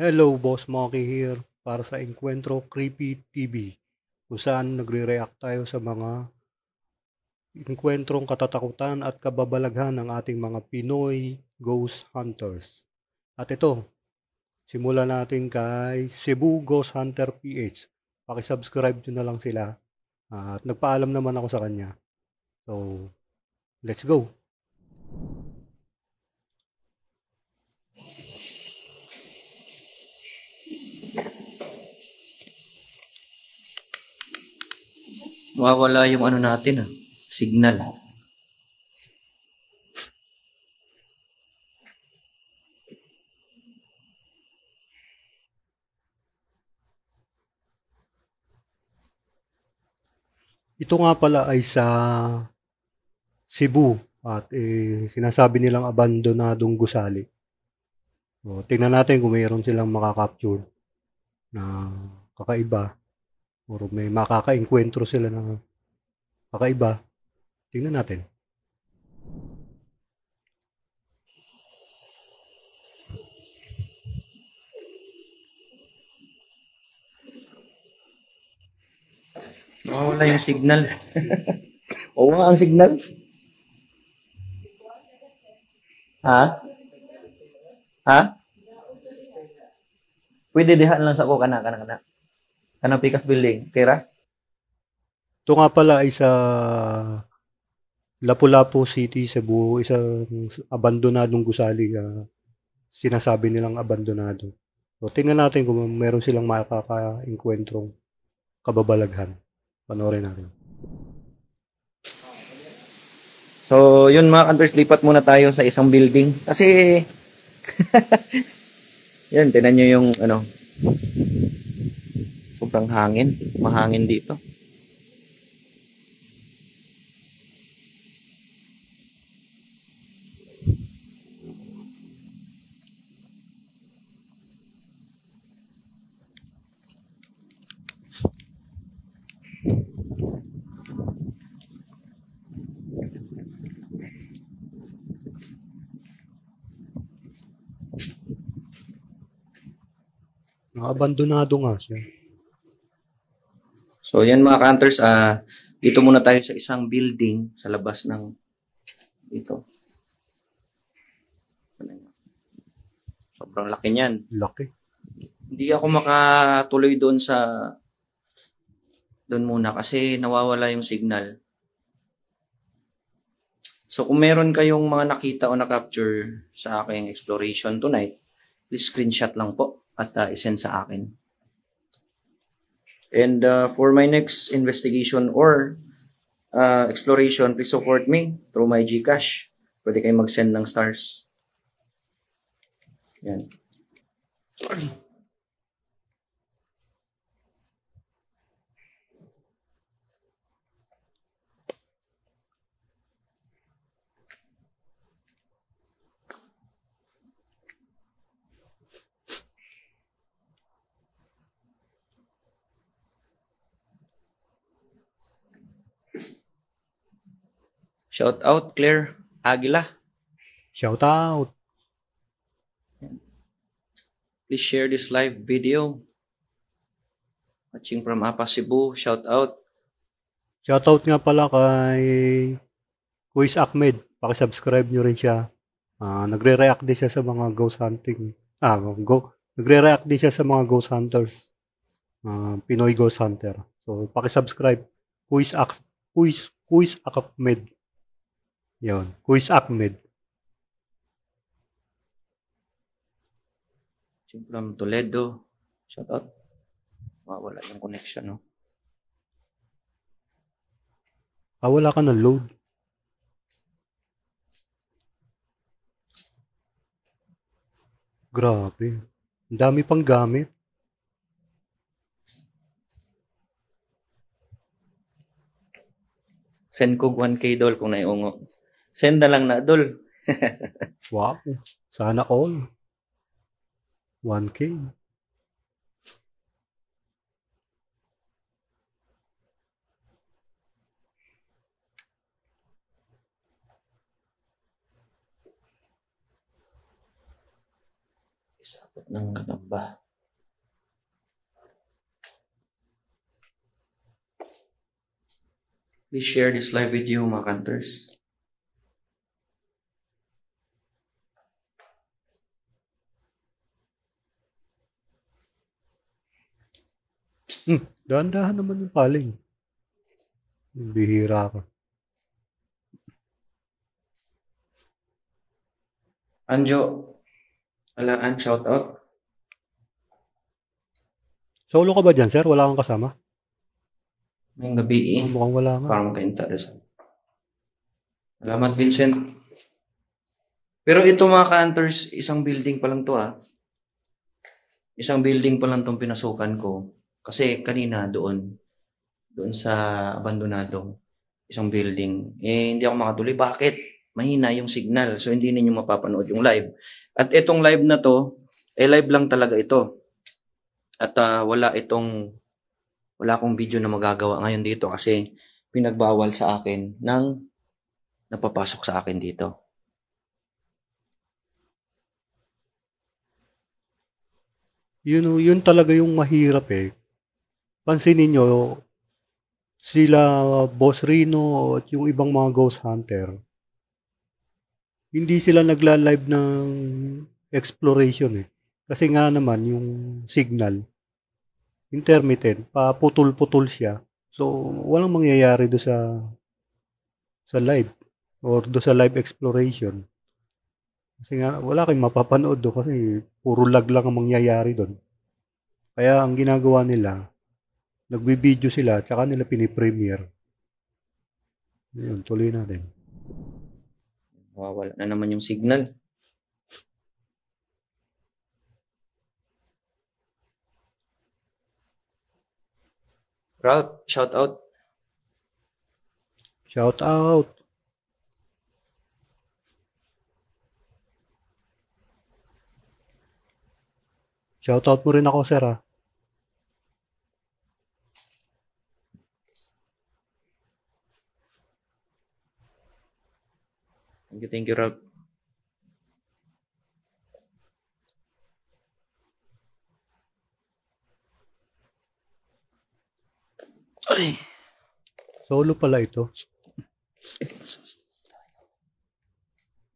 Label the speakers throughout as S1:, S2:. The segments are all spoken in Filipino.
S1: Hello, Boss Monkey here para sa Encuentro Creepy TV kung saan nagre-react tayo sa mga engkwentrong katatakutan at kababalaghan ng ating mga Pinoy Ghost Hunters. At ito, simulan natin kay Cebu Ghost Hunter PH. Paki-subscribe nyo na lang sila at nagpaalam naman ako sa kanya. So, let's go!
S2: Mawawala yung ano natin signal.
S1: Ito nga pala ay sa Cebu at sinasabi nilang abandonadong gusali. So, tingnan natin kung mayroon silang makaka-capture na kakaiba or may makaka-enkwentro sila na kakaiba. Tingnan natin.
S2: Mawawala yung signal. Oo nga ang signal. Ha? Ha? Pwede diha lang sa ko kana. Kanang Pikas Building. Kira?
S1: Ito nga pala ay sa Lapu-Lapu City, Cebu, isang abandonadong gusali. Sinasabi nilang abandonado. So, tingnan natin kung meron silang makaka-engkwentrong kababalaghan. Panoorin natin.
S2: So, yun mga kantors, lipat muna tayo sa isang building. Kasi, yan, tinan nyo yung, sobrang hangin. Mahangin dito.
S1: Abandonado nga siya.
S2: So, yan mga kantors, dito muna tayo sa isang building sa labas ng dito. Sobrang laki niyan.
S1: Laki.
S2: Hindi ako makatuloy doon muna kasi nawawala yung signal. So kung meron kayong mga nakita o na-capture sa aking exploration tonight, please screenshot lang po at isend sa akin. And for my next investigation or exploration, please support me through my GCash. Pwede kayong mag-send ng stars. Yan. Shout out Claire Aguila.
S1: Shout out.
S2: Please share this live video. Watching from Apa Cebu. Shout out.
S1: Shout out nga pala kay Kuis Ahmed. Paki-subscribe nyo rin siya. Nagre-react din siya sa mga ghost hunting. Nagre-react din siya sa mga ghost hunters. Pinoy Ghost Hunter. So, paki-subscribe. Kuis Ahmed. Yun. Kuis Ahmed.
S2: From Toledo. Shout out. Wala yung connection, no?
S1: Wala ka ng load. Grabe. Ang dami pang gamit.
S2: Send ko 1K dol kung naiungo. Send na lang na dol.
S1: Wow. Sana all. 1K.
S2: Isabot ng kalamba. Please share this live video, mga Kanters.
S1: Dahan-dahan naman yung paling. Bihira ka.
S2: Anjo, Alaan, shout out.
S1: Solo ka ba dyan, sir? Wala kang kasama?
S2: Ngayong gabi
S1: Mukhang wala nga.
S2: parang ka-interested. Salamat, Vincent. Pero ito, mga Kanters, isang building pa lang to Isang building pa lang tong pinasukan ko. Kasi kanina doon sa abandonado, isang building. Hindi ako makatuloy. Bakit? Mahina yung signal. So, hindi ninyo mapapanood yung live. At itong live na to, live lang talaga ito. At wala akong video na magagawa ngayon dito kasi pinagbawal sa akin ng napapasok sa akin dito.
S1: Yun talaga yung mahirap eh. Pansinin nyo, sila Boss Rino at yung ibang mga ghost hunter, hindi sila nagla-live ng exploration eh. Kasi nga naman yung signal, intermittent, paputol-putol siya. So, walang mangyayari do sa live or do sa live exploration. Kasi nga, wala kayong mapapanood do kasi puro lag lang ang mangyayari doon. Kaya ang ginagawa nila, nagbi-video sila at saka nila pinipremiere. Yun, tuloy natin.
S2: Wala na naman yung signal. Ralph, shout out.
S1: Shout out. Shout out mo rin ako, sir ha.
S2: Thank you, Ralph. Ay.
S1: Solo pala ito.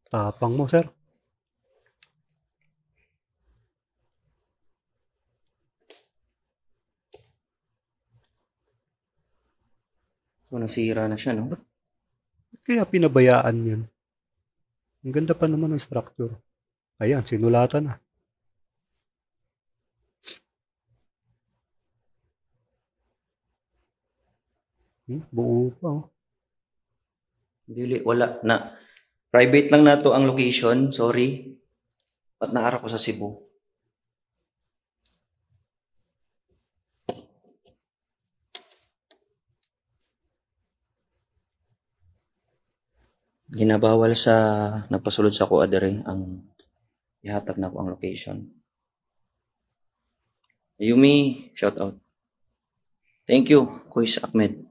S1: Tapang mo, sir.
S2: So, nasira na siya, no?
S1: Ba't kaya pinabayaan yan? Ang ganda pa naman ng structure. Ayan, sinulatan na. Buo pa, oh.
S2: Dili, wala na. Private lang na to ang location, sorry. At naara ko sa Cebu. Ginabawal sa napasulod sa kuha dere ang ihatag na ko ang location. Yumi, shout out. Thank you, Kuis Ahmed.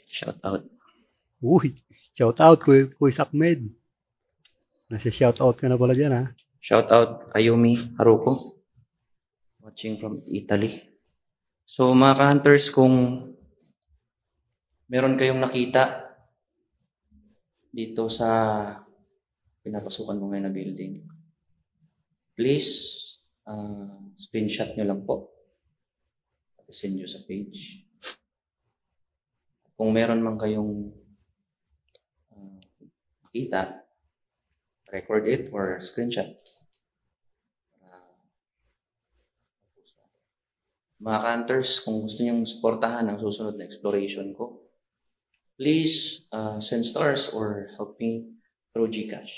S2: Shout out.
S1: Uy, shout out, Kuis Ahmed. Nasa shout out ka na pala dyan, ha?
S2: Shout out, Ayumi Haruko. Watching from Italy. So, mga ka-hunters, kung meron kayong nakita dito sa pinapasukan mo ngayon na building, please screenshot nyo lang po. Send nyo sa page. Kung meron man kayong nakita, record it or screenshot. Mga hunters, kung gusto nyo supportahan ang susunod na exploration ko, please send stars or help me through GCash.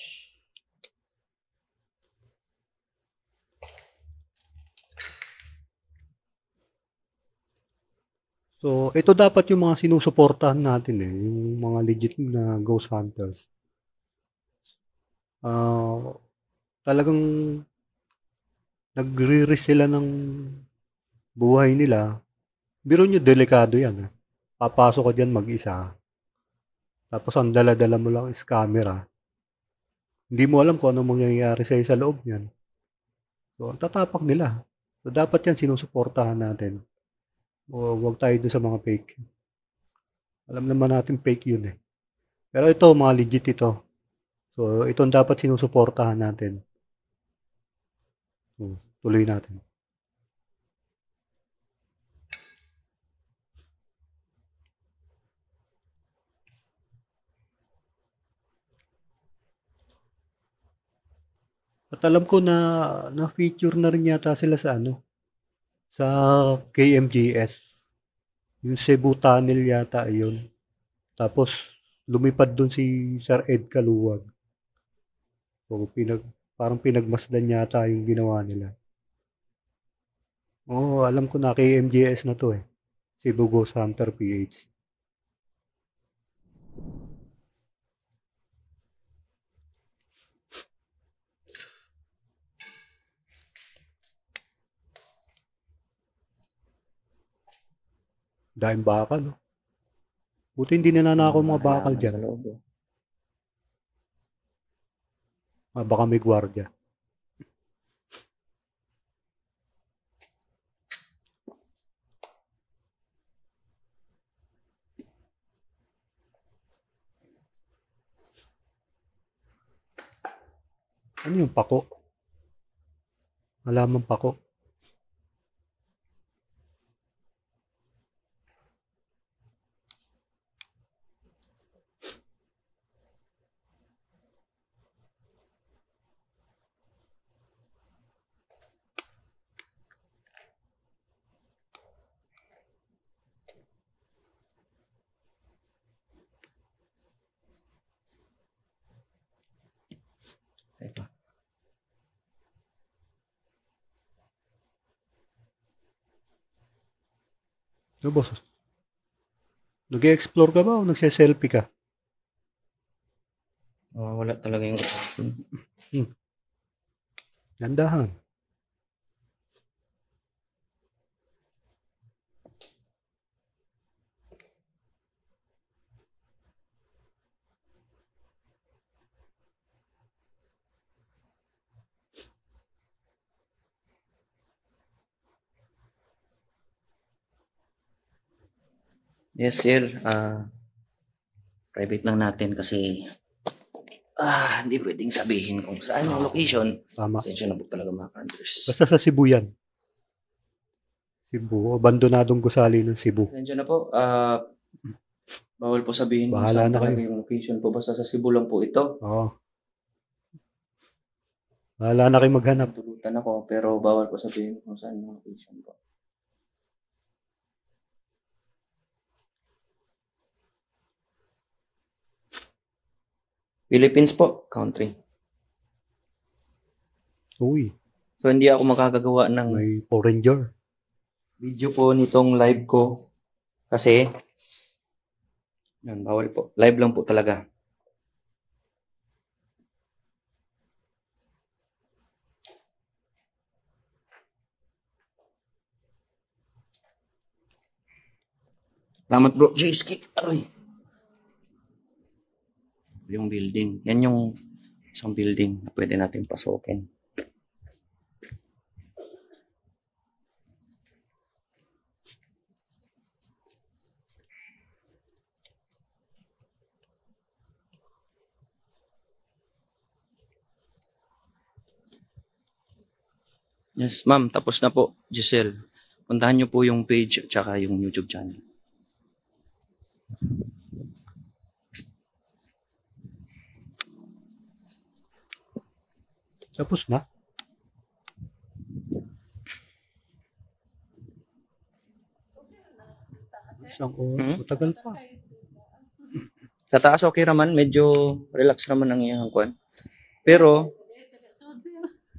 S1: So, ito dapat yung mga sinusuportahan natin eh, yung mga legit na ghost hunters. Talagang nagre-risk sila ng buhay nila. Biro nyo, delikado yan. Papasok ka dyan mag-isa. Tapos ang dala-dala mo lang is camera. Hindi mo alam kung ano mangyayari sa'yo sa loob niyan. So, ang tatapak nila. So, dapat yan sinusuportahan natin. O, huwag tayo dun sa mga fake. Alam naman natin fake yun eh. Pero ito, mga legit ito. So, itong dapat sinusuportahan natin. So, tuloy natin. At alam ko na feature na rin yata sila sa sa KMGS. Yung Cebu Tunnel yata yun. Tapos lumipad dun si Sir Ed Caluwag. So parang pinagmasdan yata yung ginawa nila. Oo, alam ko na KMGS na to eh. Cebu Ghost Hunter PH. Dahil bakal, no? Buti hindi nananakaw mga bakal
S2: Halaman
S1: dyan.
S2: sa loob.
S1: Baka may gwardiya. Ano yung pako? Halaman pako.
S2: Ito.
S1: No, boss? Nag-explore ka ba o nagse-selfie ka?
S2: Wala talaga yung option.
S1: Gandahan.
S2: Yes, sir. Private lang natin kasi hindi pwedeng sabihin kung saan yung location.
S1: Tama.
S2: Pasensya na po talaga mga counters.
S1: Basta sa Cebu yan. Cebu. Abandonadong gusali ng Cebu.
S2: Pasensya na po. Bawal po sabihin kung
S1: Bahala
S2: saan
S1: na
S2: talaga
S1: kayo.
S2: yung location po. Basta sa Cebu lang po ito.
S1: Oo. Bahala na kayo maghanap.
S2: Tulutan ako pero bawal po sabihin kung saan yung location po. Philippines po, country.
S1: Uy,
S2: So hindi ako makakagawa ng
S1: may Power Ranger.
S2: video po nitong live ko kasi yan, bawal po. Live lang po talaga. Salamat bro. J-Ski. Aroy. Yung building. Yan yung isang building na pwede natin pasukin. Yes, ma'am. Tapos na po, Giselle. Puntahan niyo po yung page at saka yung YouTube channel.
S1: Tapos na. Isang oras. Matagal pa.
S2: Sa taas okay naman. Medyo relax naman ang iyang kwan. Pero,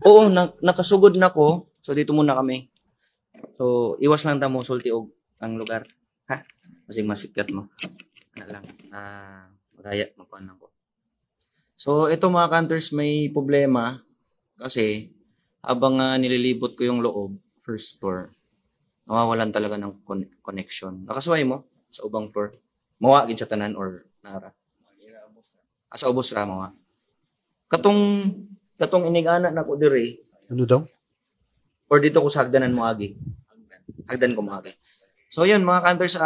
S2: oo, nakasugod na ko. So, dito muna kami. So, iwas lang tamo sulti og ang lugar. Ha? Kasi masikat mo. Ano lang. Magaya, magkuhan lang ko. So, ito mga counters may problema. Kasi, habang nililibot ko yung loob, first floor, nawawalan talaga ng connection. Nakasuway mo sa ubang floor. Mawagin sa tanan or nara. Sa ubos ra mawa. Katong inigana na ko dire.
S1: Ano daw?
S2: Or dito ko sa hagdanan mo agi. Hagdan ko mo agi. So yun mga kanters,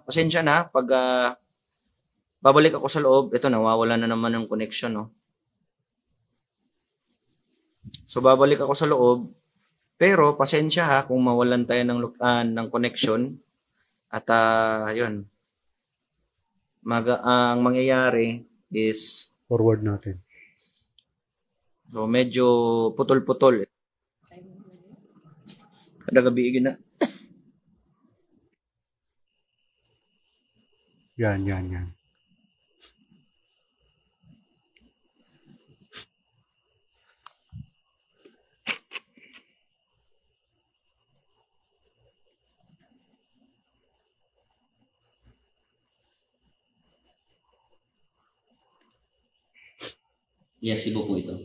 S2: pasensya na pag babalik ako sa loob, ito nawawala na naman ng connection, no. So babalik ako sa loob, pero pasensya ha kung mawalan tayo ng connection at yun, ang mangyayari is
S1: Forward natin.
S2: so medyo putol-putol. Kada gabi na.
S1: Yan.
S2: Yes, Cebu po ito.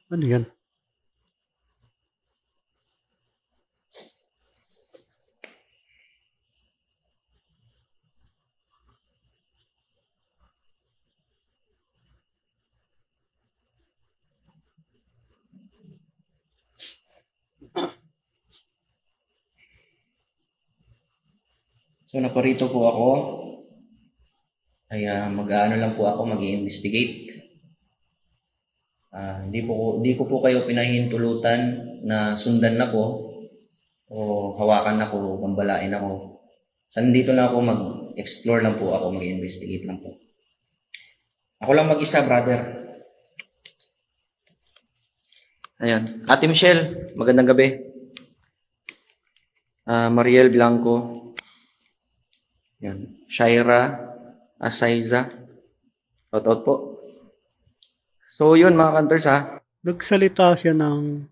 S1: Ano yan?
S2: So naparito po ako. Ay mag-aano lang po ako, mag-i-investigate. Hindi ko po kayo pinahihintulutan na sundan na ko o hawakan ako, gambalain ako. So nandito lang ako mag-explore lang po ako, mag-investigate lang po. Ako lang mag-isa, brother. Ayan. Ate Michelle, magandang gabi. Mariel Blanco. Yan. Shaira Asaiza. Shout po. So yun mga kanters ha.
S1: Nagsalita siya ng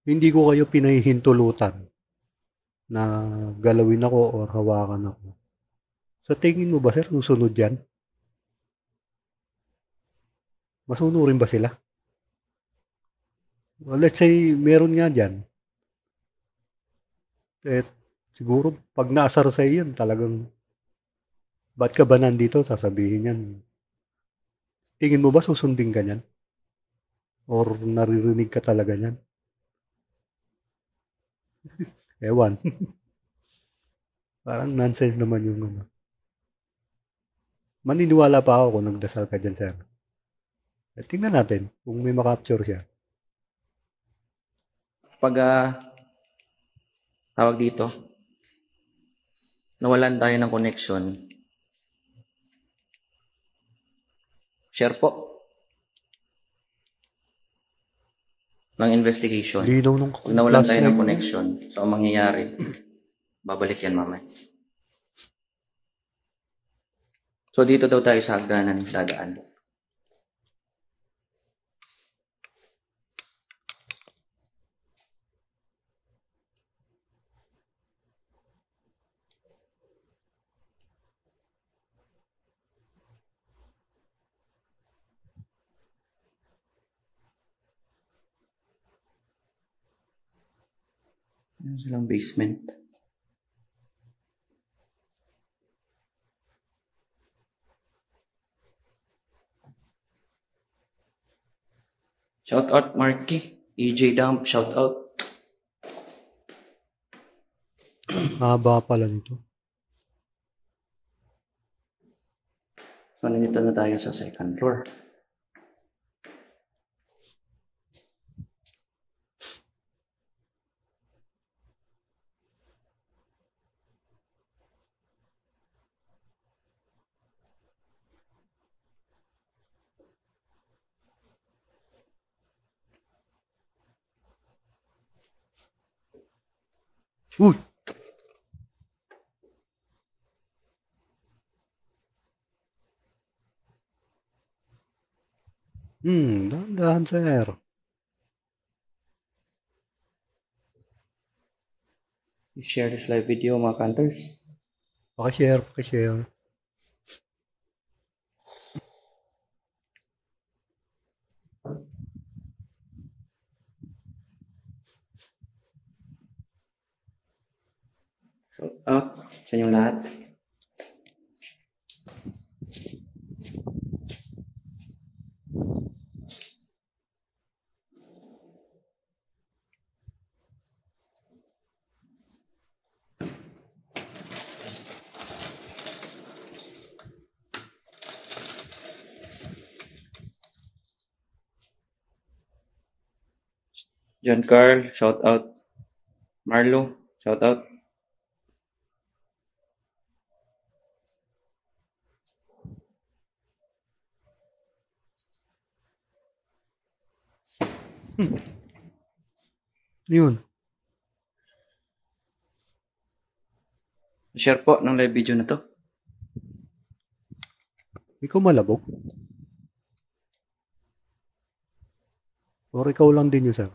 S1: hindi ko kayo pinahihintulutan na galawin ako o hawakan ako. Sa tingin mo ba, sir, susunod yan? Masunurin ba sila? Well, let's say, meron nga dyan. Siguro, pag naasar sa iyan, talagang, ba't ka ba nandito? Sasabihin yan. Tingin mo ba susundin ka niyan? Or naririnig ka talaga niyan? Ewan. Parang nonsense naman yung ano. Maniniwala pa ako kung nagdasal ka dyan, sir. Tingnan natin kung may makapture siya.
S2: Pag tawag dito, nawalan tayo ng connection. Share po ng investigation.
S1: Linaw nung
S2: Pag nawalan
S1: last
S2: tayo ng
S1: night.
S2: connection, so ang mangyayari, babalik yan mamaya. So dito daw tayo sa hagdanan dadaan. Ano silang basement? Shout out Marky, EJ Dump, shout out.
S1: Haba pala nito.
S2: So nandito na tayo sa second floor.
S1: Uy! Dahan-dahan, sir.
S2: Share this live video mga kanters.
S1: Pakishare.
S2: Out sa inyong lahat. John Carl, shout out. Marlo, shout out.
S1: Yun.
S2: Share po ng live video na to.
S1: Ikaw malabog? Or ikaw lang din yun, sir?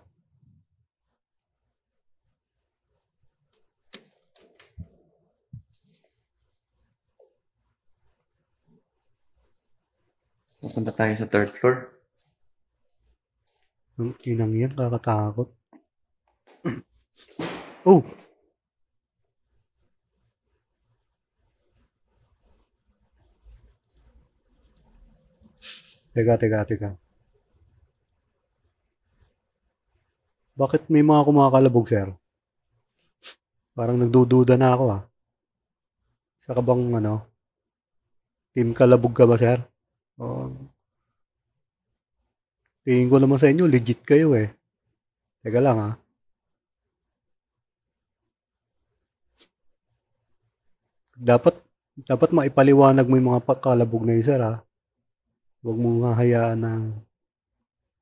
S2: Pupunta tayo sa third floor.
S1: Ang inang yan, kakatakot. Oh! Teka. Bakit may mga kumakalabog, sir? Parang nagdududa na ako, ah. Isa ka bang, team kalabog ka ba, sir? Oh, tingin ko naman sa inyo, legit kayo eh. Teka lang, ah. Dapat maipaliwanag mo yung mga kalabog na yun, sir, ah. Huwag mo nga hayaan na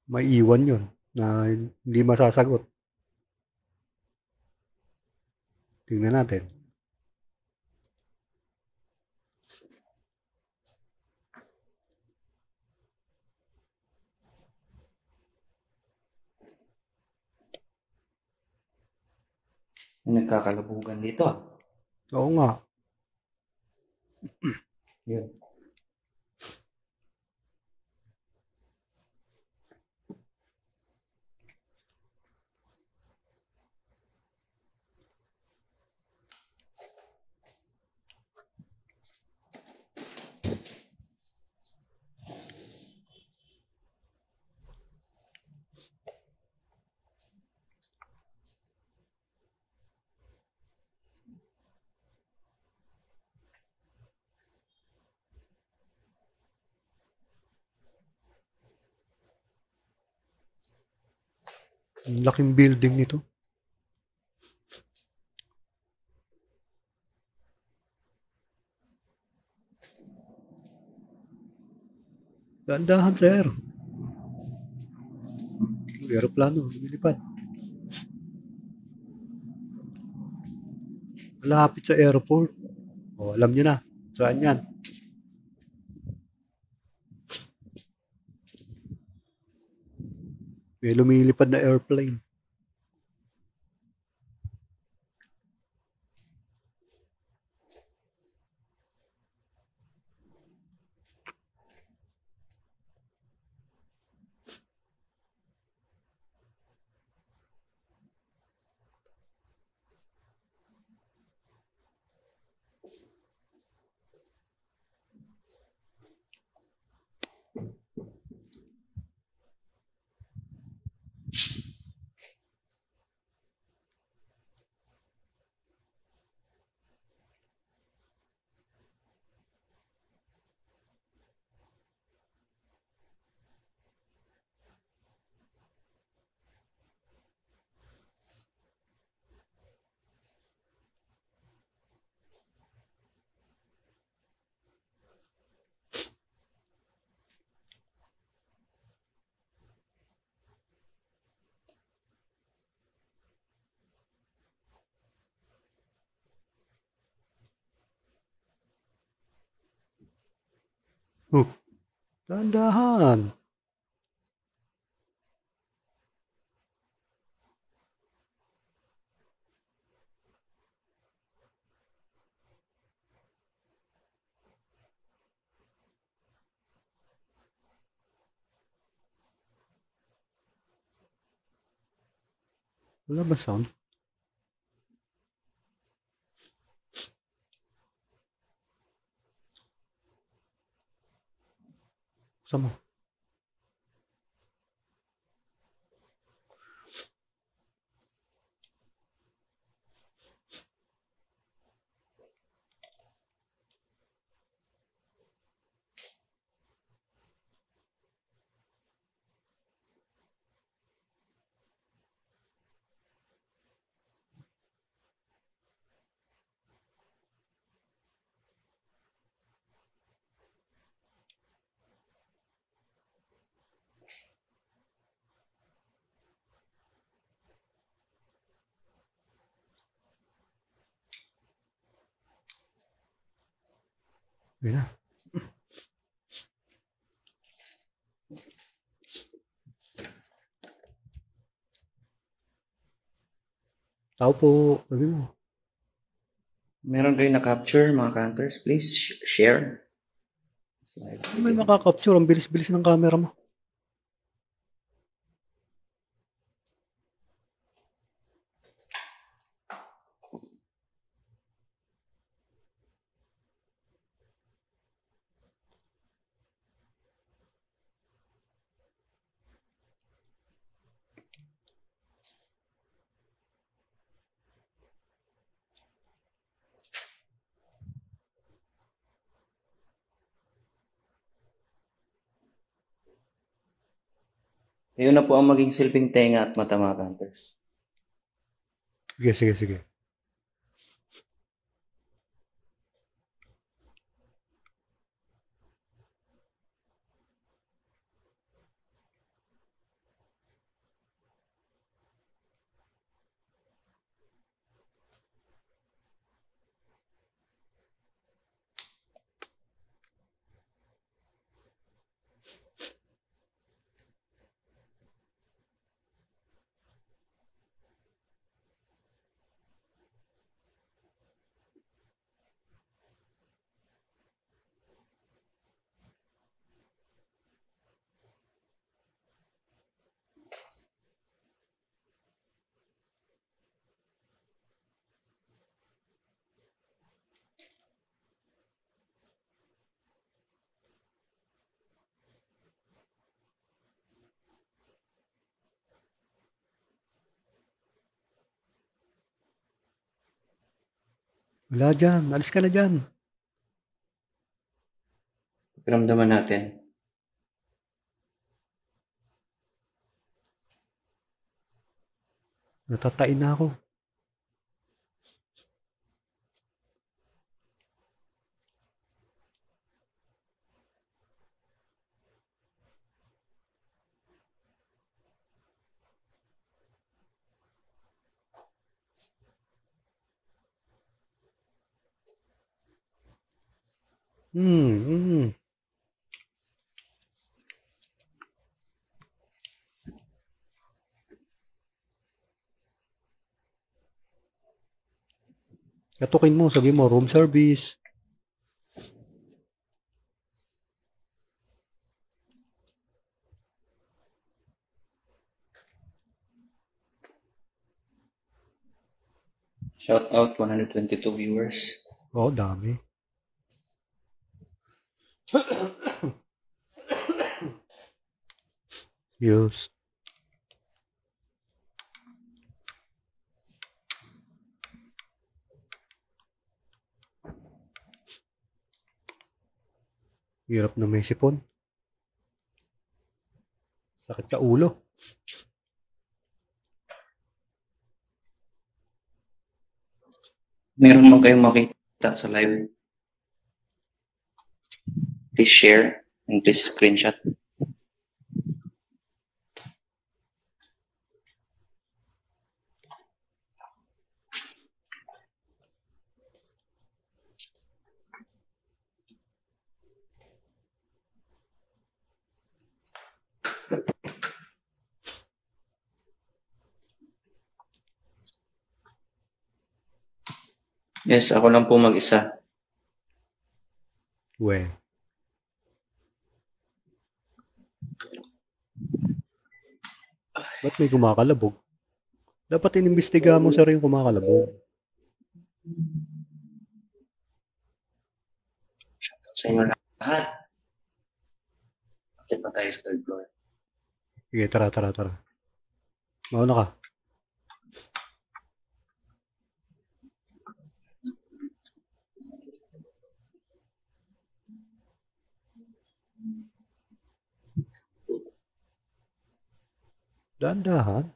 S1: maiiwan yun, na hindi masasagot. Tingnan natin.
S2: May nagkakalabugan dito ah.
S1: Oo nga.
S2: Yun.
S1: Ang laking building nito. Dahan-dahan, sir. Aeroplano, lumilipad. Malapit sa airport. O, alam nyo na. Saan yan? May lumilipad na airplane. Dahan-dahan. Wala ba sound? Buksan mo. Yun na. Tao po. Sabi mo.
S2: Meron kayo na-capture, mga counters? Please share.
S1: May makakapture. Ang bilis-bilis ng camera mo.
S2: Ayun na po ang maging silbing tenga at mata, mga counters.
S1: Sige. Wala dyan. Alis ka na dyan.
S2: Piramdaman natin.
S1: Natatain na ako. Hmm. Katukin mo. Sabi mo, room service.
S2: Shout out 122 viewers.
S1: Oo, dami. Yes. Hirap na may sipon. Sakit sa ulo.
S2: Meron man kayong makita sa live, please share and please screenshot. Yes, ako lang po mag-isa.
S1: We. Ba't may kumakalabog? Dapat inimbestiga mo sa rin yung kumakalabog.
S2: Shout out sa inyo lahat. Akit na tayo sa third floor.
S1: Sige, tara. Mauna ka. Dahan-dahan.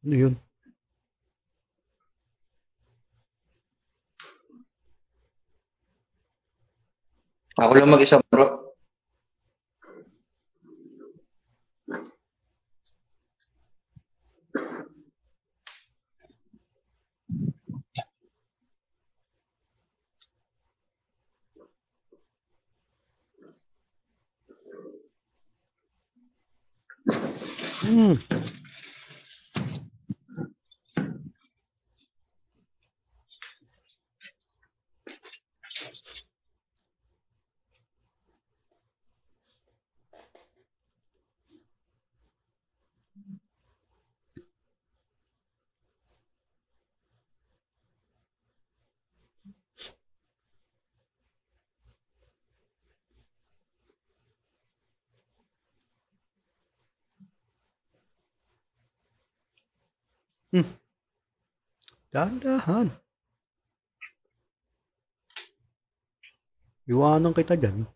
S1: Ano yun?
S2: Ako lang mag-isa, bro. Dahan-dahan. Iwanan kita dyan.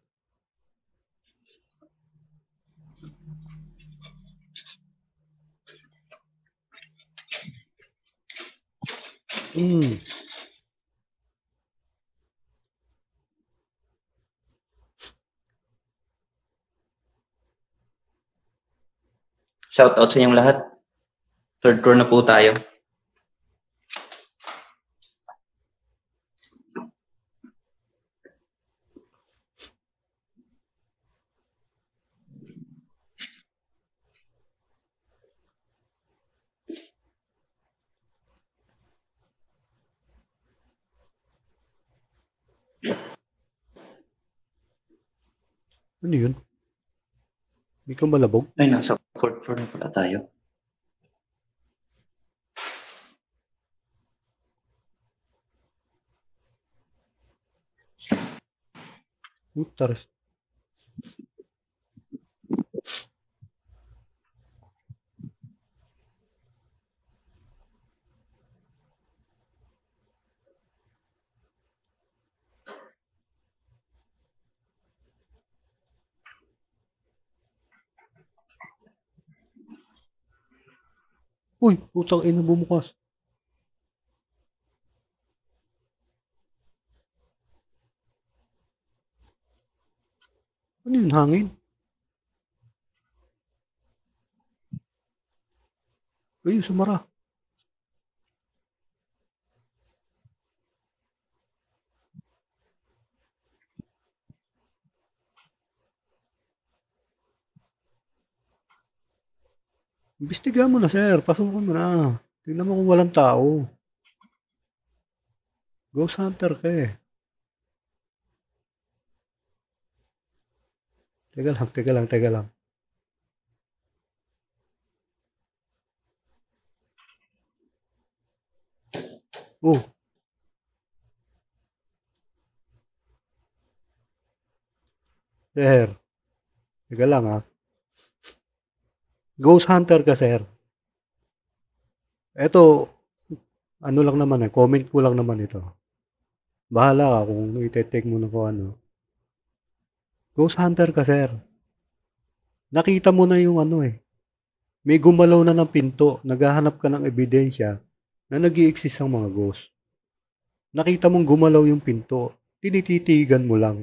S2: Shoutout sa inyong lahat. Third floor na po tayo.
S1: Ano yun? Hindi ka malabog?
S2: Ay, nasa fourth floor na pala tayo.
S1: Taras. Uy, putang ina, bumukas. Ano yun, hangin? Ay, sumara. Imbestigahan mo na, sir. Pasukin mo na. Tingnan mo kung walang tao. Ghost hunter ka eh. Teka lang. Oh. Sir. Teka lang ha. Ghost hunter ka, sir. Eto, ano lang naman comment ko lang naman ito. Bahala ka kung ite-take mo na ko ano. Ghost hunter ka, sir. Nakita mo na yung ano eh. May gumalaw na ng pinto. Naghahanap ka ng ebidensya na nag-i-exist ang mga ghost. Nakita mong gumalaw yung pinto. Tinititigan mo lang.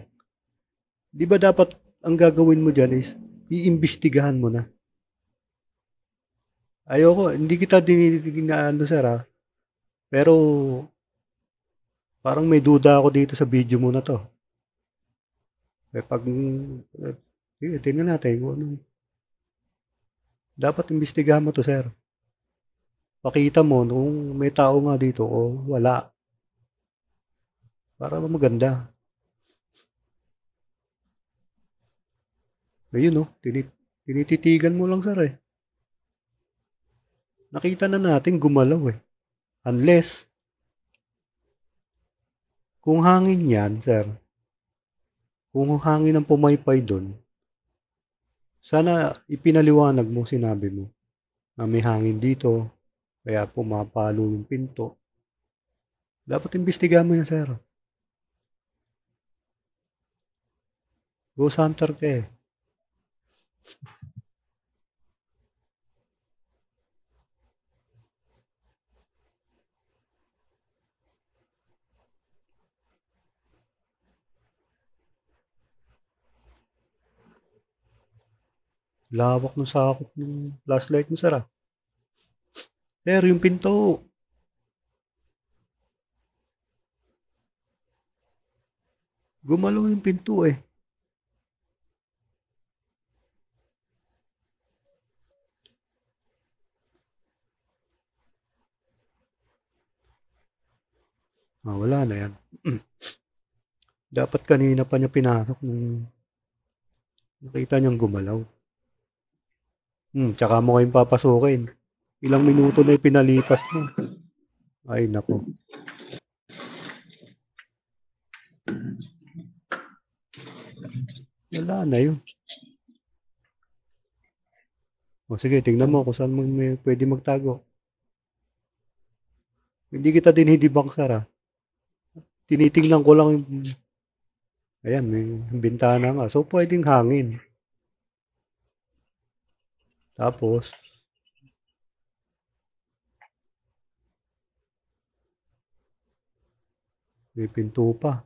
S1: Di ba dapat ang gagawin mo dyan is iimbestigahan mo na. Ayoko, hindi kita dinidinig na ano, sir ha. Pero Parang may duda ako dito sa video mo na to. Sige, tingnan natin kung ano. Dapat imbestigahan mo to, sir. Pakita mo kung may tao nga dito o wala. Para maganda. Ayun, no? Tinititigan mo lang, sir, eh. Nakita na natin gumalaw, eh. Unless, kung hangin yan, sir, kung hangin ang pumaypay doon, sana ipinaliwanag mo, sinabi mo, na may hangin dito, kaya pumapalo yung pinto. Dapat imbestigahan mo yan, sir. Ghost hunter ka, eh. Lawak ng sakop ng flashlight mo, sir, ah. Sir, yung pinto. Gumalaw yung pinto, eh. Wala na yan. Dapat kanina pa niya pinasok nung nakita niyang gumalaw. Tsaka mo kayong papasukin. Ilang minuto na pinalipas mo. Ay, nako. Wala na yun. O sige, tingnan mo kung saan may pwede magtago. Hindi kita dinidibang, sir, ah. Tinitingnan ko lang yung... Ayan, may bintana nga. So, pwedeng hangin. Tapos, may pinto pa.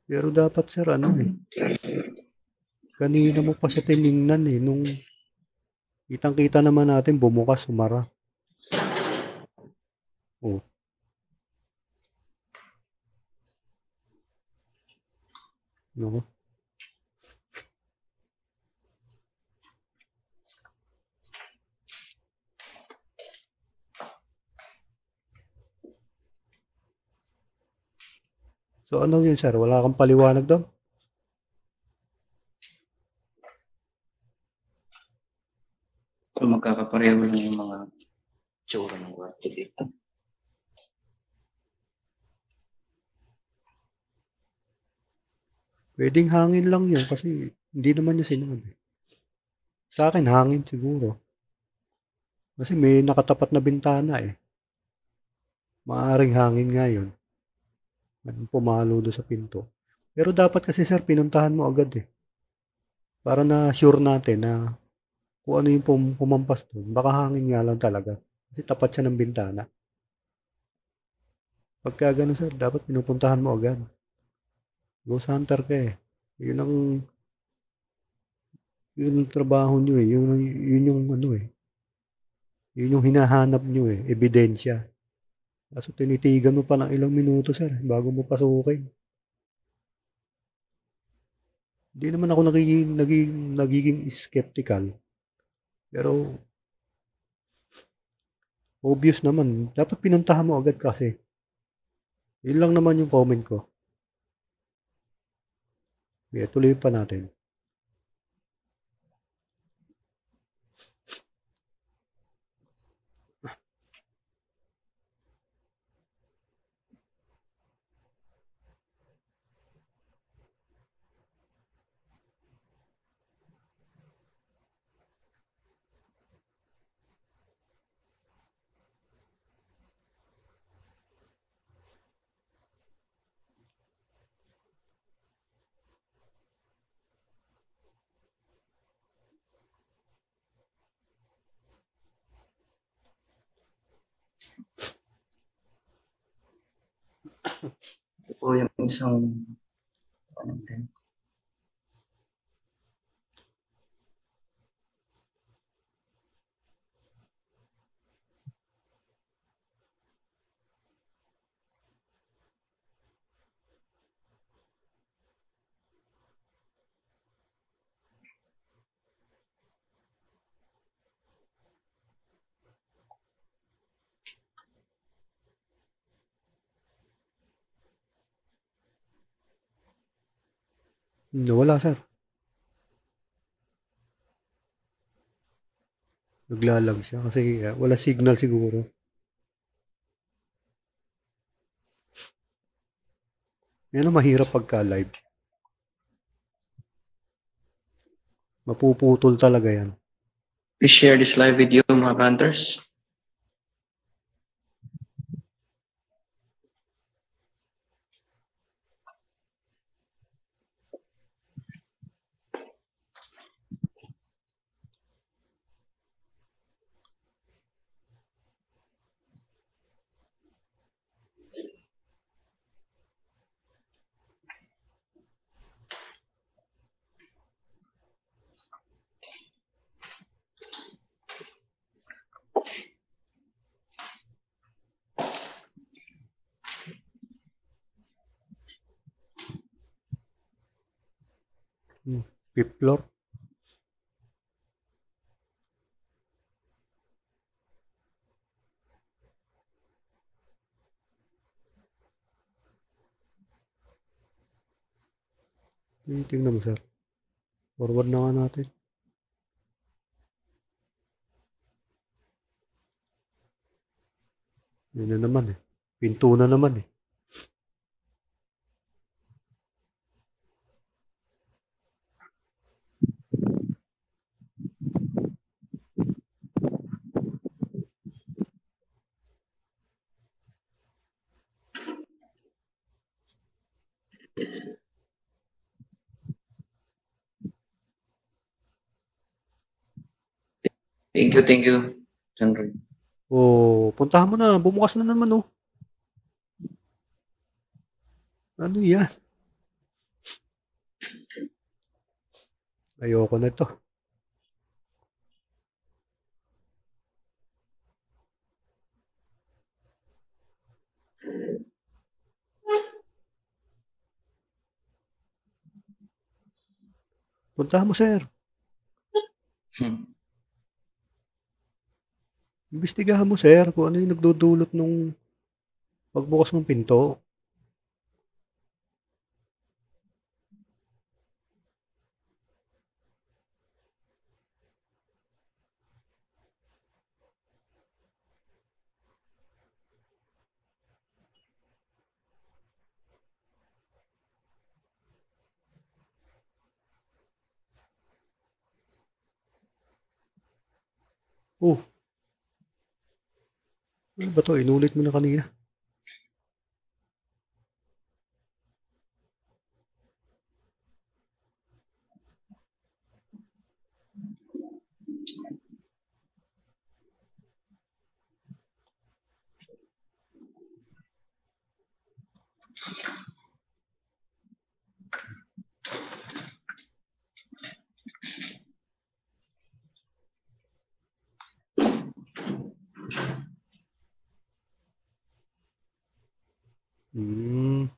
S1: Pero dapat, sir, ano eh. Kanina mo pa siya tiningnan eh. Nung kitang-kita naman natin, bumukas, sumara. Oh. No? So, ano yun, sir? Wala kang paliwanag doon?
S2: So, magkakapareho lang yung mga tsura ng kwarto dito.
S1: Pwedeng hangin lang yun kasi hindi naman niya sinabi. Sa akin, hangin siguro. Kasi may nakatapat na bintana eh. Maaring hangin nga yun. Pumalo doon sa pinto. Pero dapat kasi, sir, pinuntahan mo agad eh. Para na sure natin na kung ano yung pumampas doon. Baka hangin nga lang talaga. Kasi tapat siya ng bintana. Pagka gano'n, sir, dapat pinupuntahan mo agad. Ghost hunter ka eh. Yun ang trabaho nyo eh. Yun yung ano eh. Yun yung hinahanap nyo eh. Ebidensya. Kaso tinitigan mo pa ng ilang minuto, sir, bago mo pasukin. Hindi naman ako nagiging skeptical. Pero obvious naman. Dapat pinuntahan mo agad kasi. Yun lang naman yung comment ko. Okay, tuloy pa natin.
S2: Ito po yung isang ano din.
S1: Nawala, sir. Naglalag siya kasi wala signal siguro. Yan ang mahirap pagka live. Mapuputol talaga yan.
S2: Please share this live video, mga hunters.
S1: Fifth floor. Tingnan mo, sir. Forward na nga natin. Yun na naman eh. Pinto na naman eh.
S2: Thank you, Sandro.
S1: Oh, puntahan mo na. Bumukas na naman oh. Ano yan? Ayoko na to. Puntahan mo, sir. Imbestigahan mo, sir, kung ano yung nagdudulot nung pagbukas ng pinto. Oh, ano ba to? Inulit mo na kanina. Hmm.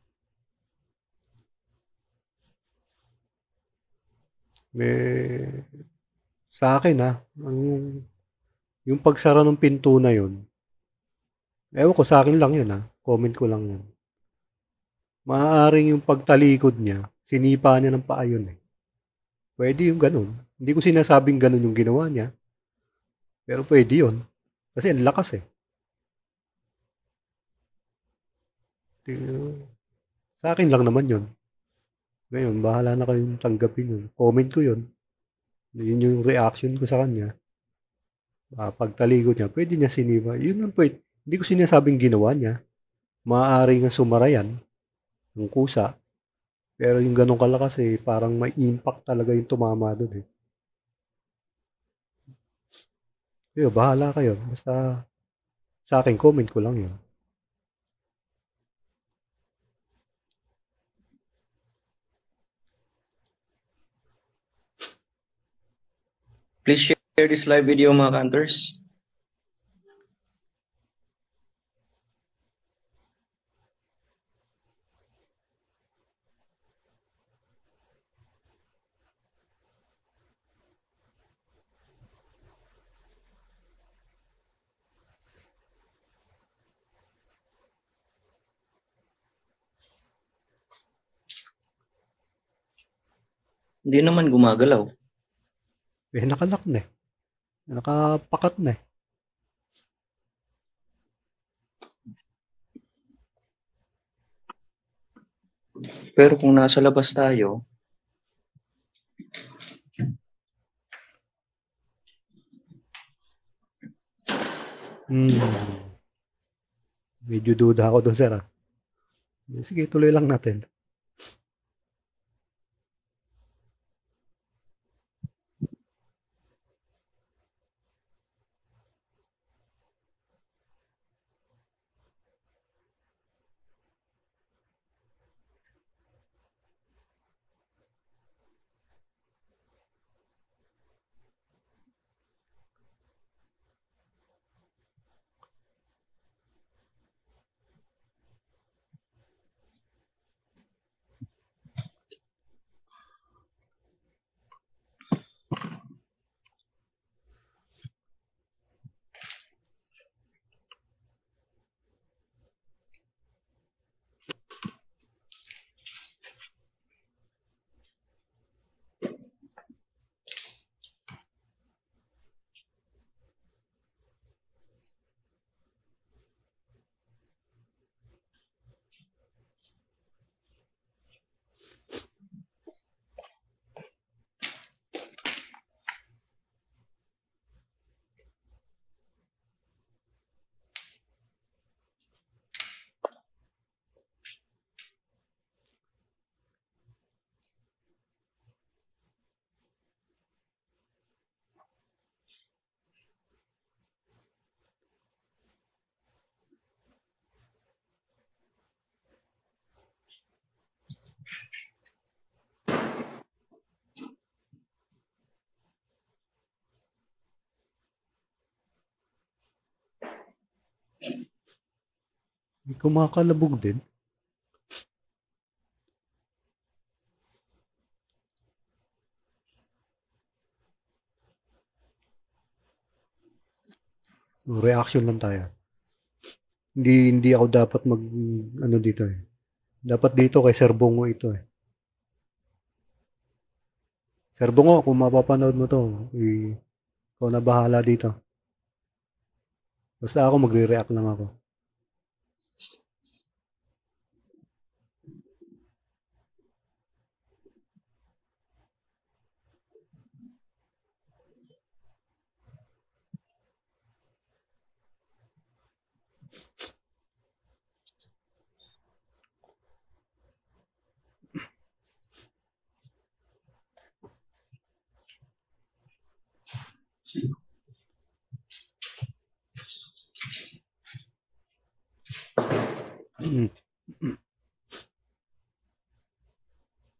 S1: May... Sa akin yung pagsara ng pinto na yun, ewan ko, sa akin lang yun comment ko lang yun. Maaaring yung pagtalikod niya, sinipa niya ng paa yun eh. Pwede yung ganun. Hindi ko sinasabing ganun yung ginawa niya, pero pwede yun. Kasi ang lakas eh. Sa akin lang naman yun. Ngayon, bahala na kayong tanggapin yun. Comment ko yun. Yun yung reaction ko sa kanya. Pagtalikod niya, pwede niya sinipa. Yun lang pwede. Hindi ko sinasabing ginawa niya. Maaari nga sumara yan ng kusa. Pero yung ganun kalakas eh, parang may impact talaga yung tumama doon eh. Kaya bahala kayo. Basta sa akin, comment ko lang yun.
S2: Please share this live video, mga hunters. Hindi naman gumagalaw.
S1: Eh, nakalock na eh. Nakapakat na eh.
S2: Pero kung nasa labas tayo,
S1: Medyo duda ako doon, sir. Sige, tuloy lang natin. May kumakalabog din. Reaction lang tayo. Hindi ako dapat mag ano dito eh. Dapat dito kay Sir Bongo ito eh. Sir Bongo, kung mapapanood mo to, ikaw na bahala dito. Basta ako magre-react lang ako.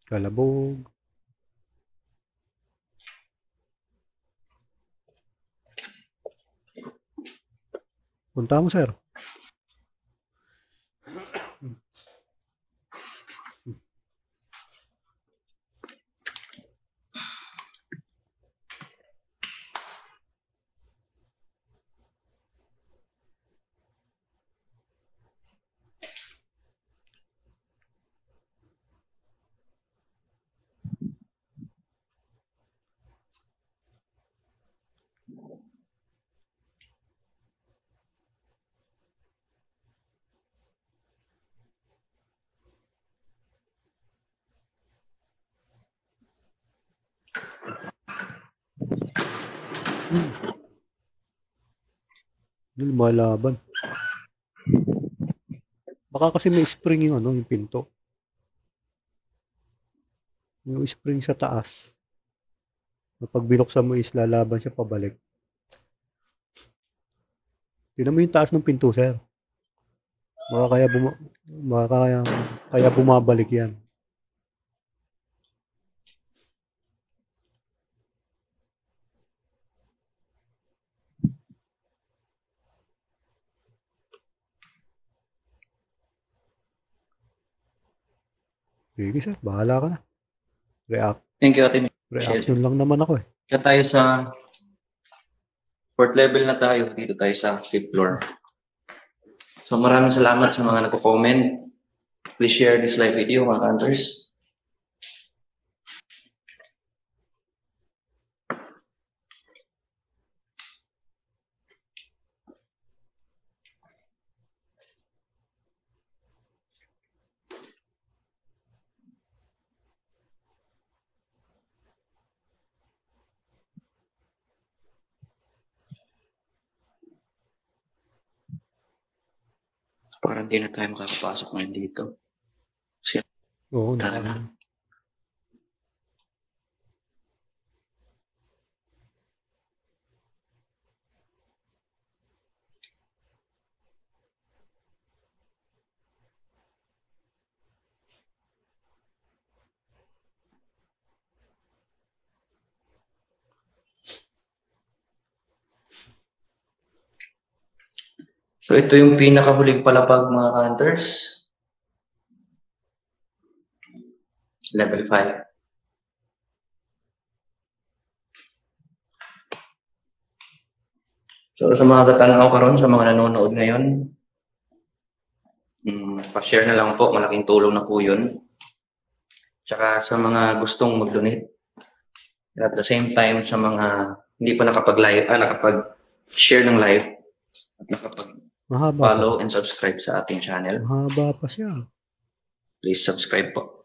S1: Kalabog. Punta mo, sir. Lumalaban. Baka kasi may spring yung yung pinto. Yung spring sa taas. Pag binuksan mo is lalaban siya pabalik. Tingnan mo yung taas ng pinto, sir. Kaya bumabalik yan. Sige, sir. Bahala ka na.
S2: thank you, Ate Michelle.
S1: Reaction lang naman ako eh.
S2: Kaya tayo sa 4th level na tayo. Dito tayo sa 5th floor. So maraming salamat sa mga nagko-comment. Please share this live video, mga hunters. parang di na tayo makakapasok ngayon dito.
S1: Oo,
S2: Wala na. So ito yung pinakahuling palapag mga hunters. Level 5. So sa mga katanaw karon, sa mga nanonood ngayon, pa-share na lang po, malaking tulong na po yun. Tsaka sa mga gustong mag-donate. At the same time, sa mga hindi pa nakapag-share ng live, at
S1: mahaba pa.
S2: nakapag-follow and subscribe sa ating channel,
S1: Mahaba pa siya.
S2: please subscribe po.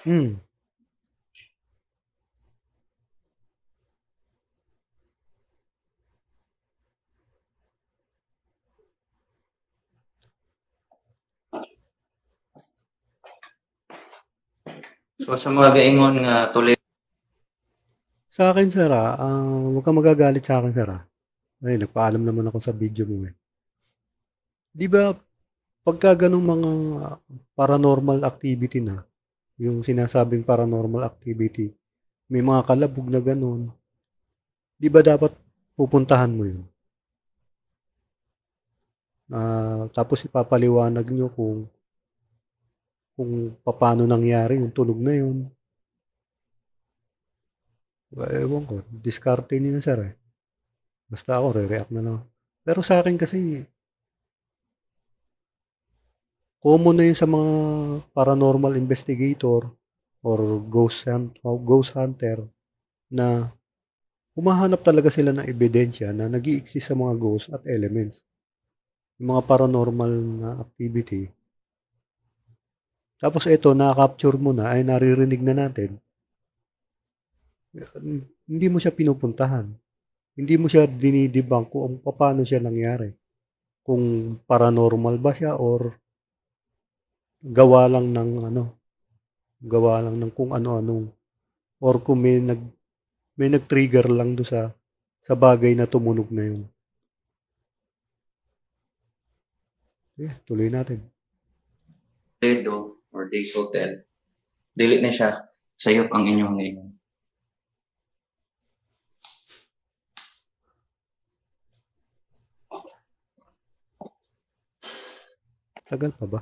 S1: Hmm.
S2: So sa mga gaingon nga tuloy,
S1: Sa akin, sir, huwag kang magagalit sa akin, sir, Ay, nagpaalam naman ako sa video mo, eh. Di ba, pagka ganung mga paranormal activity na, yung sinasabing paranormal activity, may mga kalabog na ganun, di ba dapat pupuntahan mo yun? Tapos ipapaliwanag nyo kung paano nangyari yung tunog na yun. Ewan ko, diskarte niyo yun, sir, eh. Basta ako, re-react na lang. Pero sa akin kasi, common na yun sa mga paranormal investigator or ghost hunter na humahanap talaga sila ng ebidensya na nag-i-exist sa mga ghost at elements. Yung mga paranormal na activity. Tapos ito, na-capture mo na, ay naririnig na natin. Hindi mo siya pinupuntahan. Hindi mo siya dinidibang kung paano siya nangyari. Kung paranormal ba siya or gawa lang ng kung ano-anong or kung may nag-trigger lang do sa bagay na tumunog na yun. Tuloy natin.
S2: Toledo or Days Hotel, delete na siya. Sayop ang inyong ngayon.
S1: Tagal pa ba?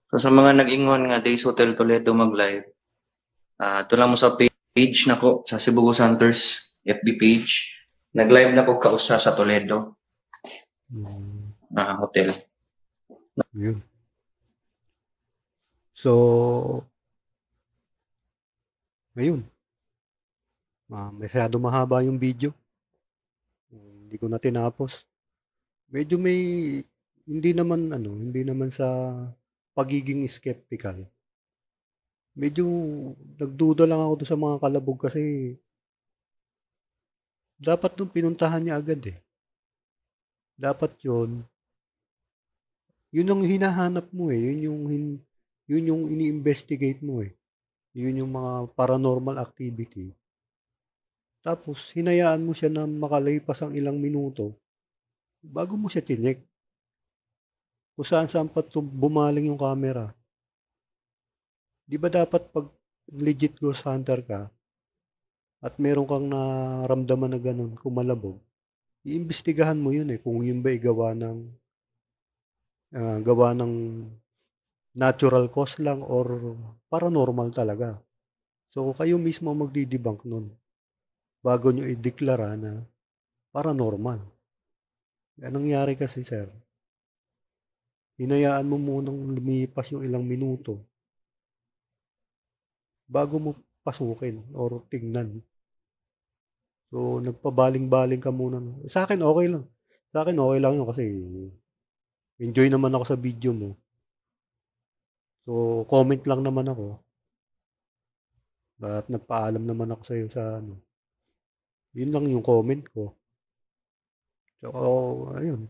S2: So sa mga nag-ingon nga Days Hotel Toledo mag-live, ito lang mo sa page nako sa Cebu Hunters FB page. Nag-live na ko kausa sa Toledo hotel.
S1: Yun. So, ngayon, masyado mahaba yung video. Hindi ko na tinapos. Medyo hindi naman sa pagiging skeptical. Medyo nagduda lang ako doon sa mga kalabog kasi dapat nung pinuntahan niya agad, eh. Dapat yun ang hinahanap mo, eh. Yun yung ini-investigate mo, eh. Yun yung mga paranormal activity. Tapos hinayaan mo siya na makalipas ang ilang minuto bago mo siya tinek. Kung saan-saan pa bumaling yung camera. Di ba dapat pag legit ghost hunter ka at meron kang naramdaman na ganun, kumalabog, iimbestigahan mo yun, kung yun ba'y gawa ng natural cause lang or paranormal talaga. So, kayo mismo ang magde-debunk nun bago niyo ideklara na paranormal. Ang nangyari kasi sir, hinayaan mo munang lumipas yung ilang minuto bago mo pasukin or tignan. So, nagpabaling-baling ka muna. Sa'kin okey lang. Sa'kin okey lang yun kasi enjoy naman ako sa video mo. So, comment lang naman ako at nagpaalam naman ako sa'yo sa ano, yun lang yung comment ko. Tsaka ayun,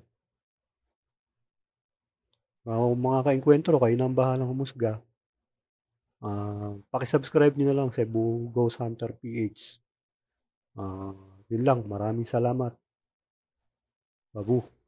S1: mga kaengkwentro kayo na ang bahalang humusga. Paki-subscribe niyo na lang Cebu Ghost Hunter PH. Yun lang, maraming salamat. Babu.